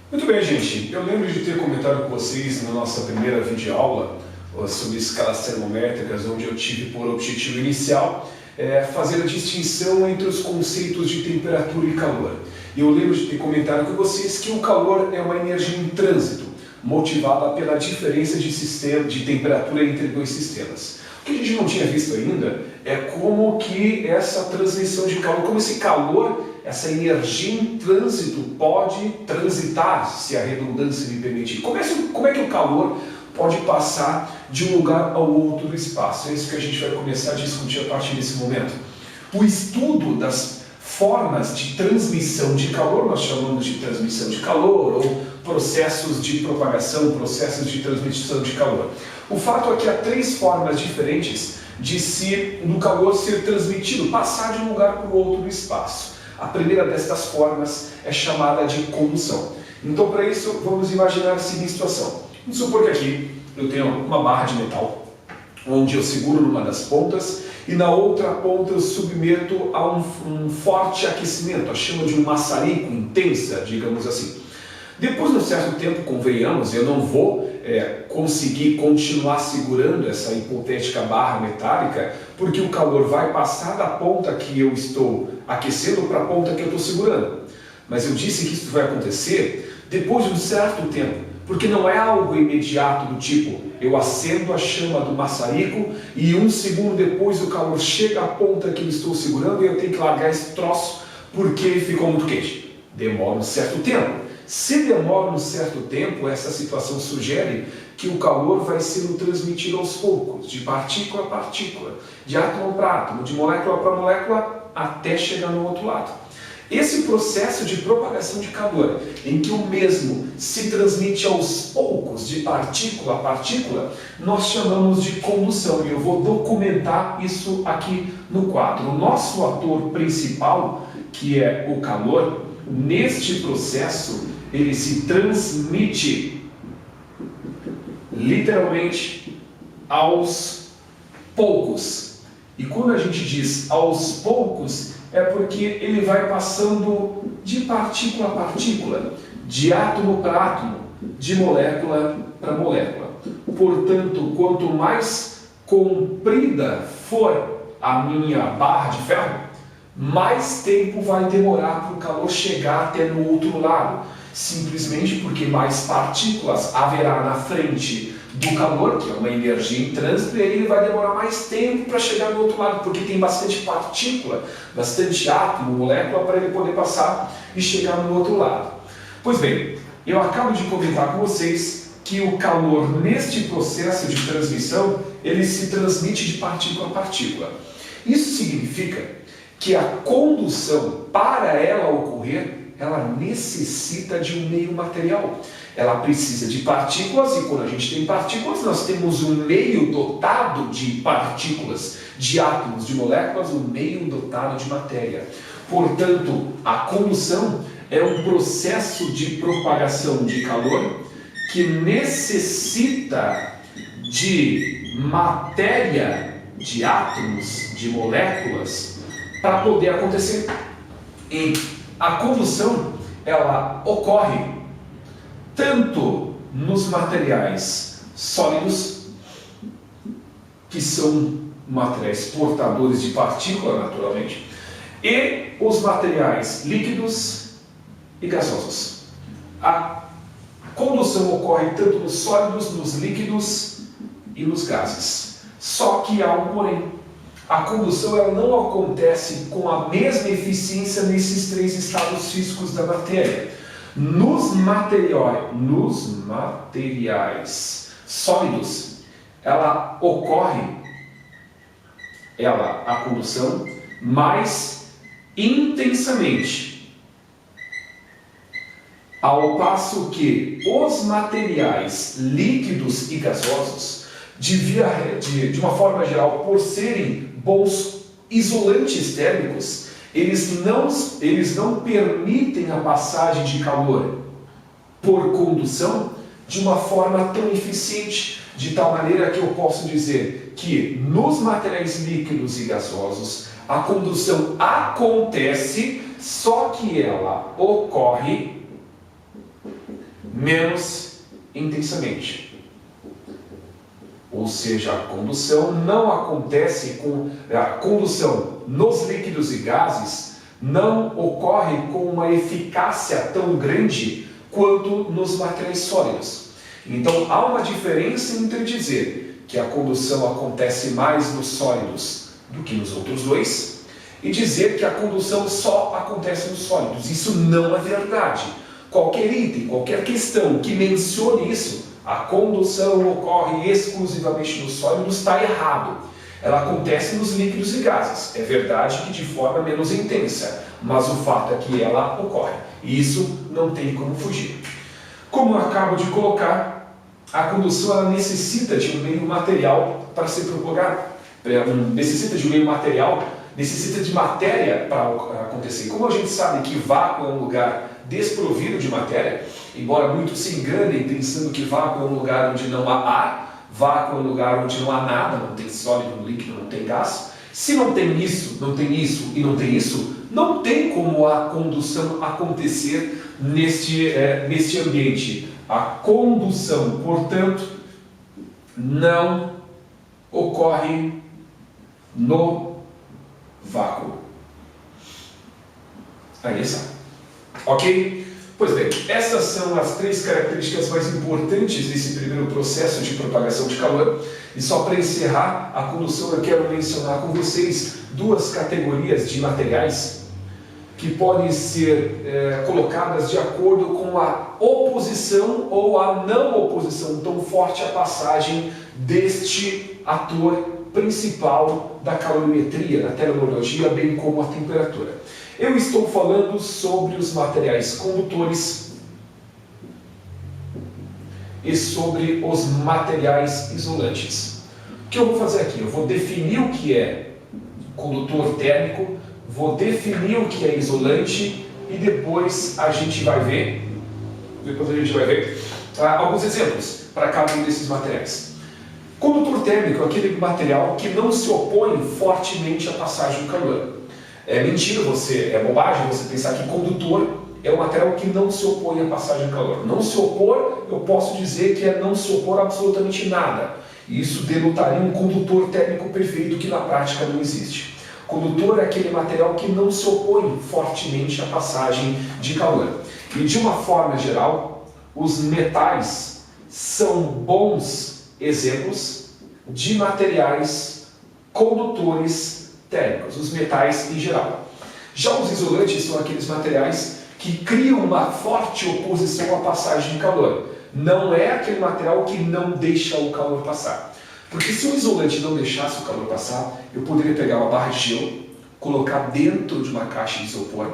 Muito bem, gente. Eu lembro de ter comentado com vocês na nossa primeira videoaula sobre escalas termométricas, onde eu tive por objetivo inicial fazer a distinção entre os conceitos de temperatura e calor. E eu lembro de ter comentado com vocês que o calor é uma energia em trânsito, motivada pela diferença de temperatura entre dois sistemas. O que a gente não tinha visto ainda é como que essa transmissão de calor, como esse calor, essa energia em trânsito pode transitar, se a redundância me permitir. Como é que o calor pode passar de um lugar ao outro do espaço? É isso que a gente vai começar a discutir a partir desse momento. O estudo das formas de transmissão de calor, nós chamamos de transmissão de calor, ou processos de propagação, processos de transmissão de calor. O fato é que há três formas diferentes do calor ser transmitido, passar de um lugar para o outro do espaço. A primeira destas formas é chamada de condução. Então, para isso, vamos imaginar a seguinte situação. Vamos supor que aqui eu tenho uma barra de metal, onde eu seguro numa das pontas e na outra ponta eu submeto a um forte aquecimento, a chama de um maçarico intensa, digamos assim. Depois de um certo tempo, convenhamos, eu não vou conseguir continuar segurando essa hipotética barra metálica, porque o calor vai passar da ponta que eu estou aquecendo para a ponta que eu estou segurando. Mas eu disse que isso vai acontecer depois de um certo tempo, porque não é algo imediato do tipo, eu acendo a chama do maçarico e um segundo depois o calor chega à ponta que eu estou segurando e eu tenho que largar esse troço porque ficou muito quente. Demora um certo tempo. Se demora um certo tempo, essa situação sugere que o calor vai sendo transmitido aos poucos, de partícula a partícula, de átomo para átomo, de molécula para molécula, até chegar no outro lado. Esse processo de propagação de calor, em que o mesmo se transmite aos poucos, de partícula a partícula, nós chamamos de condução. E eu vou documentar isso aqui no quadro. O nosso ator principal, que é o calor, neste processo, ele se transmite literalmente aos poucos. E quando a gente diz aos poucos, é porque ele vai passando de partícula a partícula, de átomo para átomo, de molécula para molécula. Portanto, quanto mais comprida for a minha barra de ferro, mais tempo vai demorar para o calor chegar até no outro lado. Simplesmente porque mais partículas haverá na frente do calor, que é uma energia em trânsito, e aí ele vai demorar mais tempo para chegar no outro lado, porque tem bastante partícula, bastante átomo, molécula, para ele poder passar e chegar no outro lado. Pois bem, eu acabo de comentar com vocês que o calor, neste processo de transmissão, ele se transmite de partícula a partícula. Isso significa que a condução, para ela ocorrer, ela necessita de um meio material. Ela precisa de partículas, e quando a gente tem partículas, nós temos um meio dotado de partículas, de átomos, de moléculas, um meio dotado de matéria. Portanto, a condução é um processo de propagação de calor que necessita de matéria, de átomos, de moléculas, para poder acontecer. E a condução, ela ocorre tanto nos materiais sólidos, que são materiais portadores de partícula, naturalmente, e os materiais líquidos e gasosos. A condução ocorre tanto nos sólidos, nos líquidos e nos gases. Só que há um porém. A condução ela não acontece com a mesma eficiência nesses três estados físicos da matéria. Nos materiais sólidos, ela ocorre, a condução, mais intensamente. Ao passo que os materiais líquidos e gasosos, de uma forma geral, por serem bons isolantes térmicos, eles não permitem a passagem de calor por condução de uma forma tão eficiente, de tal maneira que eu posso dizer que nos materiais líquidos e gasosos a condução acontece, só que ela ocorre menos intensamente. Ou seja, a condução não acontece com... A condução nos líquidos e gases não ocorre com uma eficácia tão grande quanto nos materiais sólidos. Então, há uma diferença entre dizer que a condução acontece mais nos sólidos do que nos outros dois e dizer que a condução só acontece nos sólidos. Isso não é verdade. Qualquer item, qualquer questão que mencione isso, a condução ocorre exclusivamente nos sólidos, está errado. Ela acontece nos líquidos e gases. É verdade que de forma menos intensa, mas o fato é que ela ocorre. E isso não tem como fugir. Como eu acabo de colocar, a condução ela necessita de um meio material para ser propagada. Necessita de um meio material, necessita de matéria para acontecer. Como a gente sabe que vácuo é um lugar desprovido de matéria, embora muitos se enganem pensando que vácuo é um lugar onde não há ar, vácuo é um lugar onde não há nada, não tem sólido, não líquido, não tem gás. Se não tem isso, não tem isso e não tem isso, não tem como a condução acontecer neste ambiente. A condução, portanto, não ocorre no vácuo. Aí está. Ok? Pois bem, essas são as 3 características mais importantes desse primeiro processo de propagação de calor. E só para encerrar a condução, eu quero mencionar com vocês 2 categorias de materiais que podem ser colocadas de acordo com a oposição ou a não oposição tão forte à passagem deste ator principal da calorimetria, da termologia, bem como a temperatura. Eu estou falando sobre os materiais condutores e sobre os materiais isolantes. O que eu vou fazer aqui? Eu vou definir o que é condutor térmico, vou definir o que é isolante e depois a gente vai ver, alguns exemplos para cada um desses materiais. Condutor térmico é aquele material que não se opõe fortemente à passagem do calor. É mentira, é bobagem você pensar que condutor é um material que não se opõe à passagem de calor. Não se opor, eu posso dizer que é não se opor a absolutamente nada. Isso denotaria um condutor térmico perfeito que na prática não existe. Condutor é aquele material que não se opõe fortemente à passagem de calor. E de uma forma geral, os metais são bons exemplos de materiais condutores térmicos, os metais em geral. Já os isolantes são aqueles materiais que criam uma forte oposição à passagem de calor. Não é aquele material que não deixa o calor passar. Porque se o isolante não deixasse o calor passar, eu poderia pegar uma barra de gelo, colocar dentro de uma caixa de isopor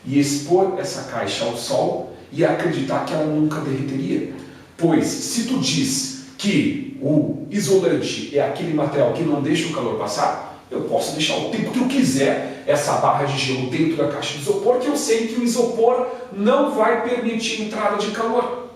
e expor essa caixa ao sol e acreditar que ela nunca derreteria. Pois, se tu diz que o isolante é aquele material que não deixa o calor passar, eu posso deixar o tempo que eu quiser essa barra de gelo dentro da caixa de isopor, que eu sei que o isopor não vai permitir entrada de calor.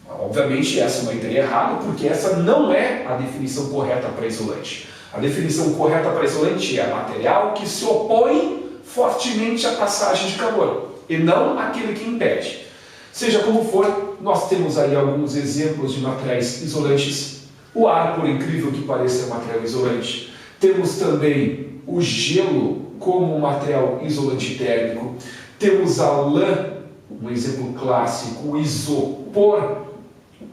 Obviamente essa é uma ideia errada, porque essa não é a definição correta para isolante. A definição correta para isolante é material que se opõe fortemente à passagem de calor, e não aquele que impede. Seja como for, nós temos aí alguns exemplos de materiais isolantes. O ar, por incrível que pareça, é um material isolante. Temos também o gelo como um material isolante térmico. Temos a lã, um exemplo clássico, o isopor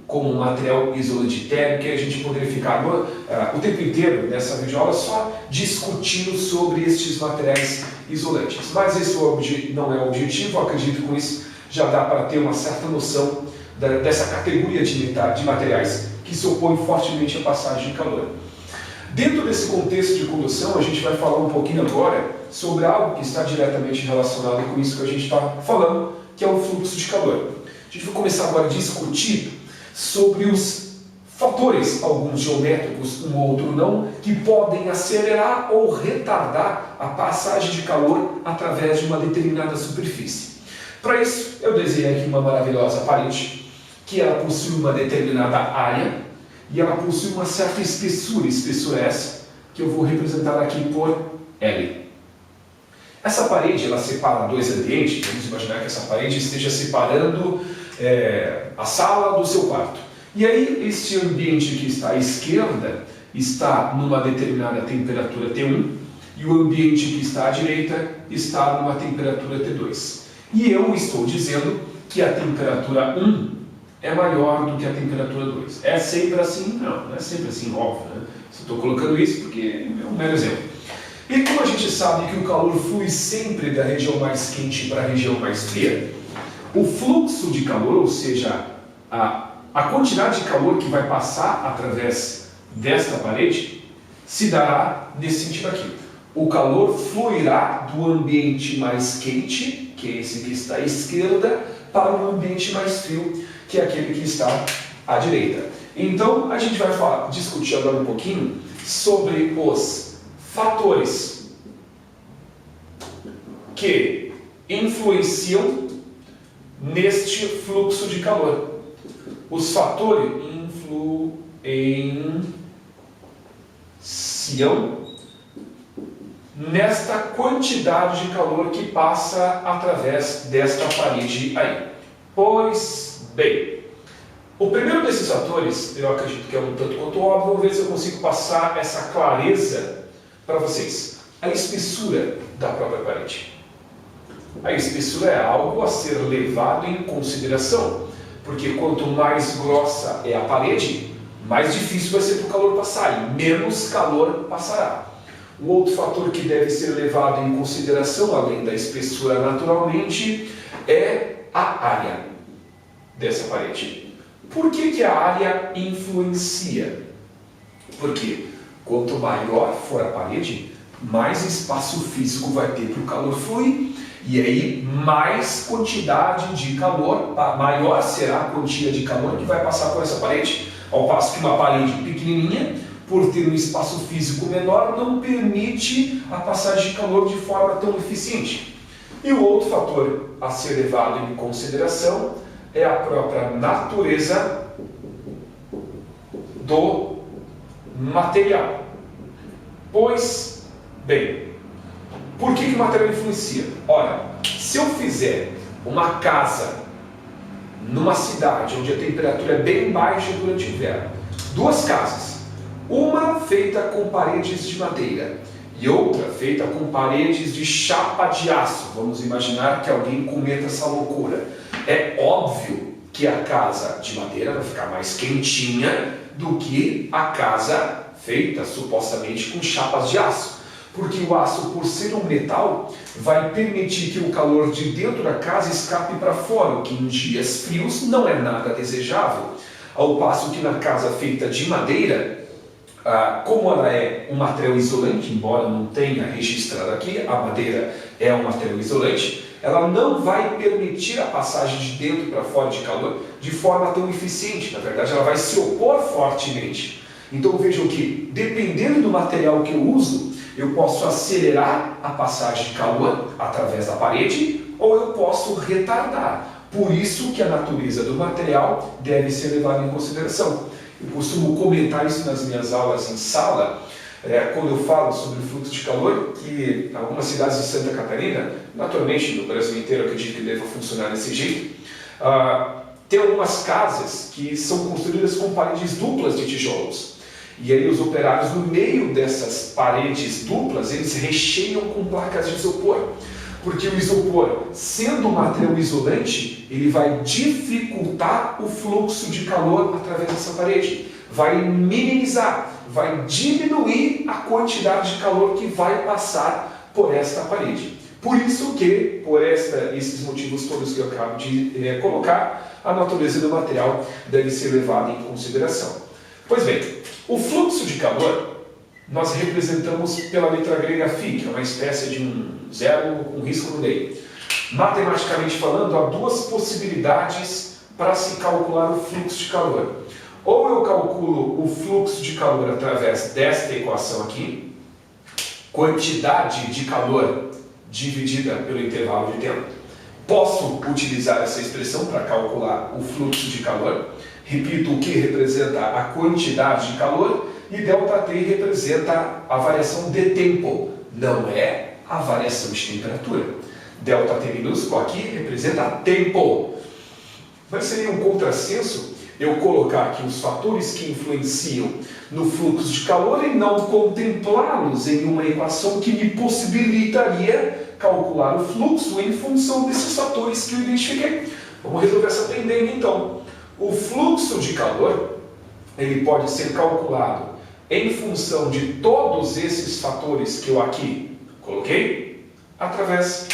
como um material isolante térmico. E a gente poderia ficar o tempo inteiro nessa videoaula só discutindo sobre estes materiais isolantes. Mas esse não é o objetivo, eu acredito que com isso já dá para ter uma certa noção dessa categoria de materiais que se opõem fortemente à passagem de calor. Dentro desse contexto de condução, a gente vai falar um pouquinho agora sobre algo que está diretamente relacionado com isso que a gente está falando, que é o fluxo de calor. A gente vai começar agora a discutir sobre os fatores, alguns geométricos, um ou outro não, que podem acelerar ou retardar a passagem de calor através de uma determinada superfície. Para isso, eu desenhei aqui uma maravilhosa parede, que ela possui uma determinada área, e ela possui uma certa espessura essa, que eu vou representar aqui por L. Essa parede, ela separa 2 ambientes. Vamos imaginar que essa parede esteja separando a sala do seu quarto. E aí, este ambiente que está à esquerda está numa determinada temperatura T1 e o ambiente que está à direita está numa temperatura T2. E eu estou dizendo que a temperatura 1 é maior do que a temperatura 2. É sempre assim? Não é sempre assim, óbvio. Né? Estou colocando isso porque é um mero exemplo. E como a gente sabe que o calor flui sempre da região mais quente para a região mais fria, o fluxo de calor, ou seja, a quantidade de calor que vai passar através desta parede, se dará nesse sentido aqui. O calor fluirá do ambiente mais quente, que é esse que está à esquerda, para o ambiente mais frio, que é aquele que está à direita. Então, a gente vai discutir agora um pouquinho sobre os fatores que influenciam neste fluxo de calor. Os fatores influenciam nesta quantidade de calor que passa através desta parede aí. Pois bem, o primeiro desses fatores, eu acredito que é um tanto quanto óbvio, vamos ver se eu consigo passar essa clareza para vocês. A espessura da própria parede. A espessura é algo a ser levado em consideração, porque quanto mais grossa é a parede, mais difícil vai ser para o calor passar e menos calor passará. O outro fator que deve ser levado em consideração, além da espessura naturalmente, é a área dessa parede. Por que a área influencia? Porque quanto maior for a parede, mais espaço físico vai ter para o calor fluir, e aí mais quantidade de calor, maior será a quantia de calor que vai passar por essa parede. Ao passo que uma parede pequenininha, por ter um espaço físico menor, não permite a passagem de calor de forma tão eficiente. E o outro fator a ser levado em consideração é a própria natureza do material. Pois bem, por que o material influencia? Ora, se eu fizer uma casa numa cidade onde a temperatura é bem baixa durante o inverno, duas casas, uma feita com paredes de madeira e outra feita com paredes de chapa de aço, vamos imaginar que alguém cometa essa loucura. É óbvio que a casa de madeira vai ficar mais quentinha do que a casa feita supostamente com chapas de aço. Porque o aço, por ser um metal, vai permitir que o calor de dentro da casa escape para fora, o que em dias frios não é nada desejável. Ao passo que na casa feita de madeira, como ela é um material isolante, embora não tenha registrado aqui, a madeira é um material isolante, ela não vai permitir a passagem de dentro para fora de calor de forma tão eficiente. Na verdade, ela vai se opor fortemente. Então vejam que, dependendo do material que eu uso, eu posso acelerar a passagem de calor através da parede ou eu posso retardar. Por isso que a natureza do material deve ser levada em consideração. Eu costumo comentar isso nas minhas aulas em sala, quando eu falo sobre o fluxo de calor, que algumas cidades de Santa Catarina, naturalmente no Brasil inteiro, eu acredito que deva funcionar desse jeito, tem algumas casas que são construídas com paredes duplas de tijolos. E aí os operários, no meio dessas paredes duplas, eles recheiam com placas de isopor. Porque o isopor, sendo um material isolante, ele vai dificultar o fluxo de calor através dessa parede. Vai minimizar, vai diminuir a quantidade de calor que vai passar por esta parede. Por isso que, por esses motivos todos que eu acabo de colocar, a natureza do material deve ser levada em consideração. Pois bem, o fluxo de calor nós representamos pela letra grega φ, que é uma espécie de um zero com um risco no meio. Matematicamente falando, há duas possibilidades para se calcular o fluxo de calor. Ou eu calculo o fluxo de calor através desta equação aqui, quantidade de calor dividida pelo intervalo de tempo. Posso utilizar essa expressão para calcular o fluxo de calor. Repito, o que representa a quantidade de calor e ΔT representa a variação de tempo, não é a variação de temperatura. ΔT minúsculo aqui representa tempo. Mas seria um contrassenso eu colocar aqui os fatores que influenciam no fluxo de calor e não contemplá-los em uma equação que me possibilitaria calcular o fluxo em função desses fatores que eu identifiquei. Vamos resolver essa pendência então. O fluxo de calor ele pode ser calculado em função de todos esses fatores que eu aqui coloquei através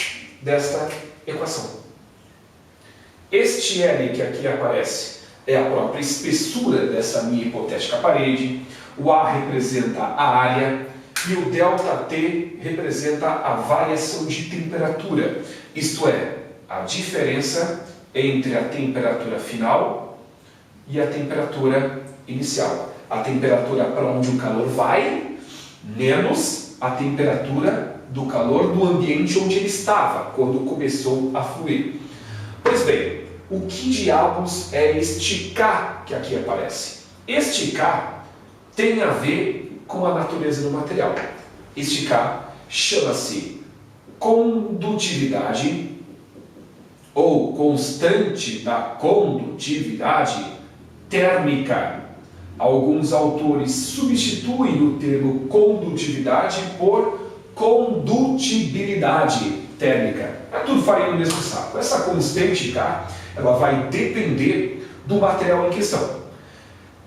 desta equação. Este L que aqui aparece é a própria espessura dessa minha hipotética parede, o A representa a área e o ΔT representa a variação de temperatura, isto é, a diferença entre a temperatura final e a temperatura inicial. A temperatura para onde o calor vai, menos a temperatura do calor do ambiente onde ele estava, quando começou a fluir. Pois bem, o que diabos é este K que aqui aparece? Este K tem a ver com a natureza do material. Este K chama-se condutividade ou constante da condutividade térmica. Alguns autores substituem o termo condutividade por condutibilidade térmica. É tudo farinha no mesmo saco. Essa constante K, ela vai depender do material em questão.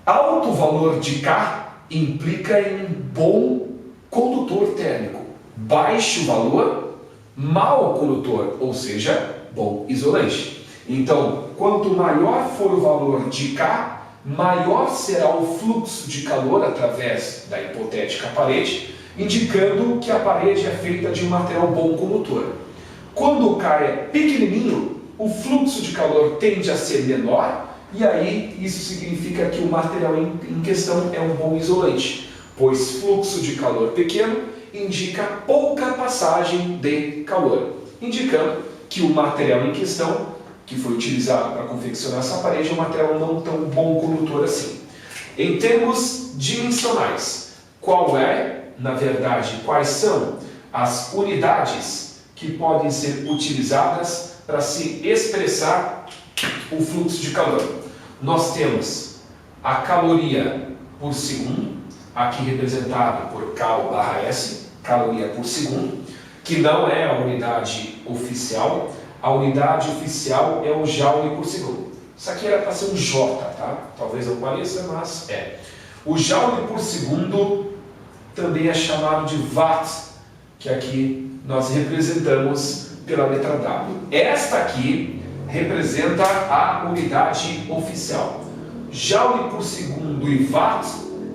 Alto valor de K implica em bom condutor térmico. Baixo valor, mau condutor, ou seja, bom isolante. Então, quanto maior for o valor de K, maior será o fluxo de calor através da hipotética parede, indicando que a parede é feita de um material bom condutor. Quando o K é pequenininho, o fluxo de calor tende a ser menor, e aí isso significa que o material em questão é um bom isolante, pois fluxo de calor pequeno indica pouca passagem de calor, indicando que o material em questão, que foi utilizado para confeccionar essa parede, é um material não tão bom condutor assim. Em termos dimensionais, quais são as unidades que podem ser utilizadas para se expressar o fluxo de calor? Nós temos a caloria por segundo, aqui representado por Cal/S, caloria por segundo, que não é a unidade oficial. A unidade oficial é o joule por segundo. Isso aqui era para ser um J, tá? Talvez não pareça, mas é. O joule por segundo também é chamado de watt, que aqui nós representamos pela letra W. Esta aqui representa a unidade oficial. Joule por segundo e watt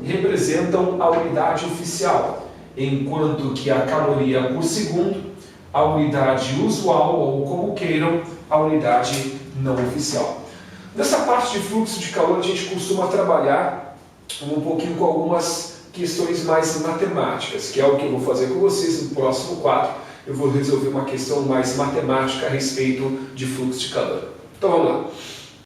representam a unidade oficial, enquanto que a caloria por segundo, a unidade usual, ou como queiram, a unidade não oficial. Nessa parte de fluxo de calor, a gente costuma trabalhar um pouquinho com algumas questões mais matemáticas, que é o que eu vou fazer com vocês no próximo quadro. Eu vou resolver uma questão mais matemática a respeito de fluxo de calor. Então vamos lá.